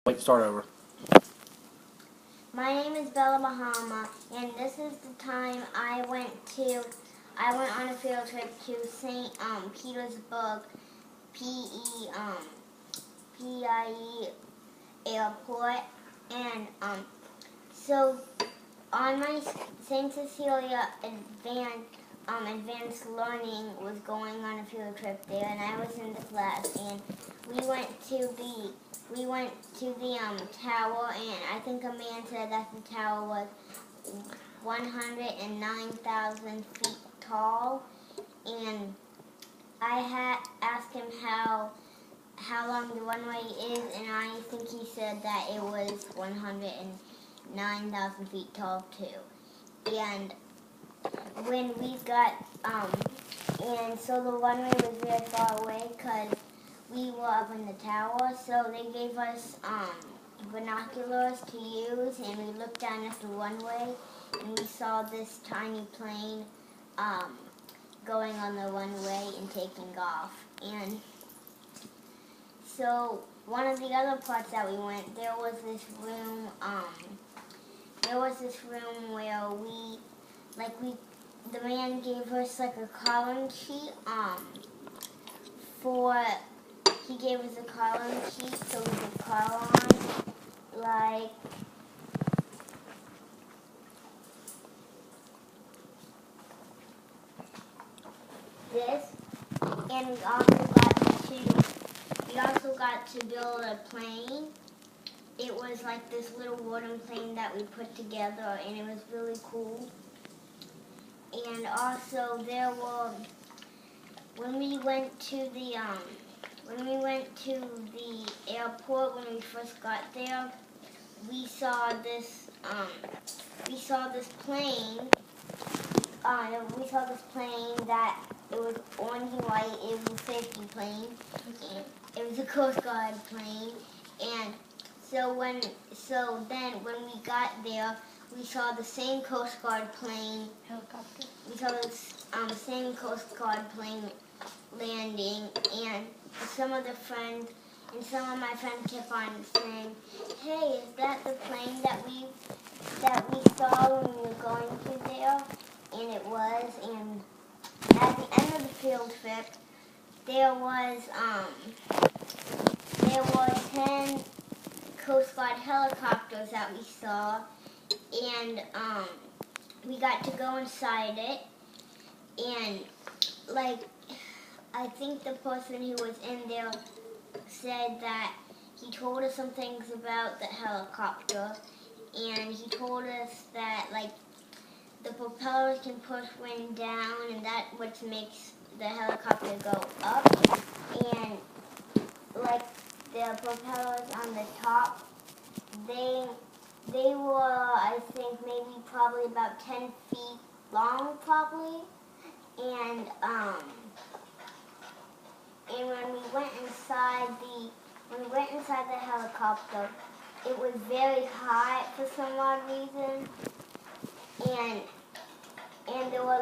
Wait, start over. My name is Bella Bahama, and this is the time I went on a field trip to St. Petersburg, PIE airport, and so on my St. Cecilia advanced learning was going on a field trip there, and I was in the class, and we went to the tower, and I think a man said that the tower was 109,000 feet tall, and I had asked him how long the runway is, and I think he said that it was 109,000 feet tall too. And when we got, and so the runway was very far away because we were up in the tower, so they gave us binoculars to use, and we looked down at the runway, and we saw this tiny plane going on the runway and taking off. And so one of the other parts that we went, there was this room where the man gave us like a column sheet he gave us a column sheet so we could call on, like this, and we also got to build a plane. It was like this little wooden plane that we put together, and it was really cool. And also when we went to the airport, when we first got there, we saw this plane. We saw this plane that it was orange and white. It was a safety plane. And it was a Coast Guard plane. And so then when we got there, we saw the same Coast Guard plane. Helicopter. We saw the same Coast Guard plane landing, and some of my friends kept on saying, "Hey, is that the plane that we saw when we were going to there?" And it was. And at the end of the field trip, there was 10 Coast Guard helicopters that we saw, and we got to go inside it, and I think the person who was in there said that he told us some things about the helicopter, and he told us that the propellers can push wind down, and that what makes the helicopter go up, and the propellers on the top, they were, I think, maybe probably about 10 feet long, probably. And when we went inside the helicopter, it was very high for some odd reason. And there were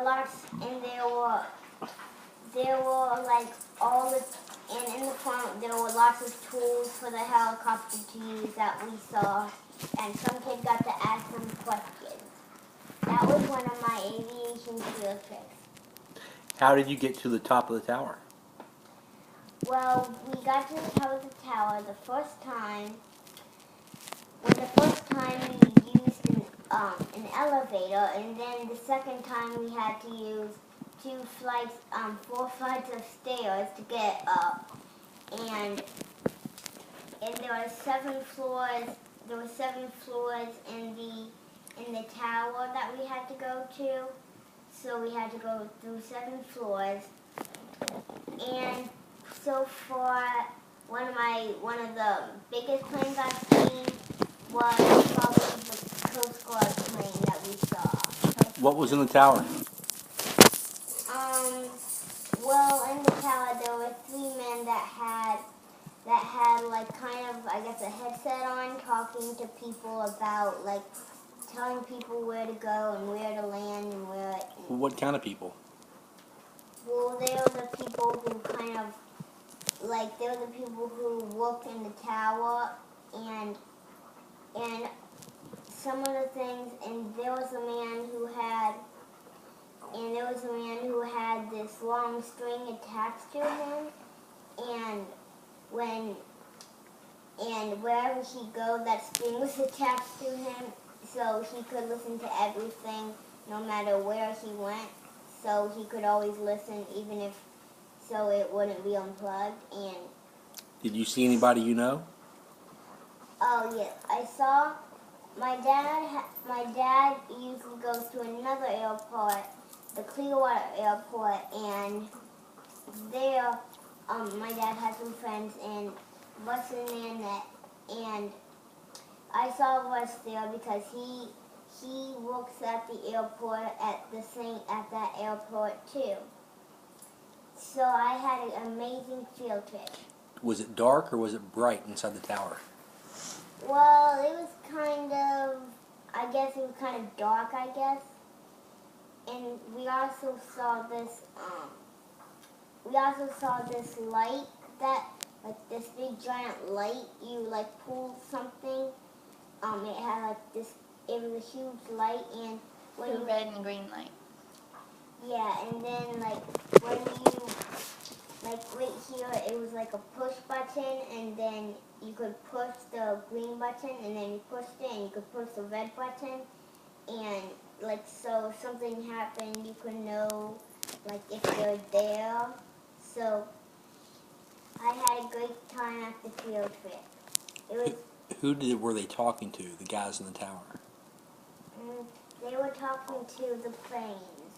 and in the front there were lots of tools for the helicopter to use that we saw, and some kid got to ask some questions. That was one of my aviation field trips. How did you get to the top of the tower? Well, we got to the top of the tower the first time we used an elevator, and then the second time we had to use 4 flights of stairs to get up, and there were 7 floors. There were 7 floors in the tower that we had to go to, so we had to go through 7 floors. And so far, one of the biggest planes I've seen was probably the Coast Guard plane that we saw. What was in the tower? Well, in the tower there were 3 men that had kind of, I guess, a headset on, talking to people about telling people where to go and where to land and where. What kind of people? Well, they were the people who they were the people who worked in the tower, and some of the things, and there was a man who had this long string attached to him, and when and wherever he'd go, that string was attached to him, so he could listen to everything, no matter where he went. So he could always listen, even if so it wouldn't be unplugged. And Did you see anybody you know? oh yeah, I saw my dad. My dad usually goes to another airport, the Clearwater Airport, and there, my dad has some friends, and Russ and Nanette, and I saw Russ there because he works at the airport at that airport too. So I had an amazing field trip. Was it dark or was it bright inside the tower? Well, it was kind of, I guess it was kind of dark, I guess. And we also saw this light that, like this big giant light, you like pulled something. It had like this, it was a huge light, and when The you, red and green light. yeah, and then like when you, like right here, it was like a push button, and then you could push the green button, and then you pushed it, and you could push the red button, and like so if something happened, you could know like if they're there. So I had a great time at the field trip. It was. Were they talking to, the guys in the tower? They were talking to the planes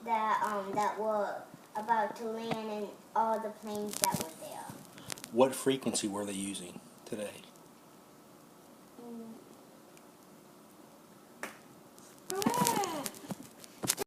that were about to land, and all the planes that were there. What frequency were they using today?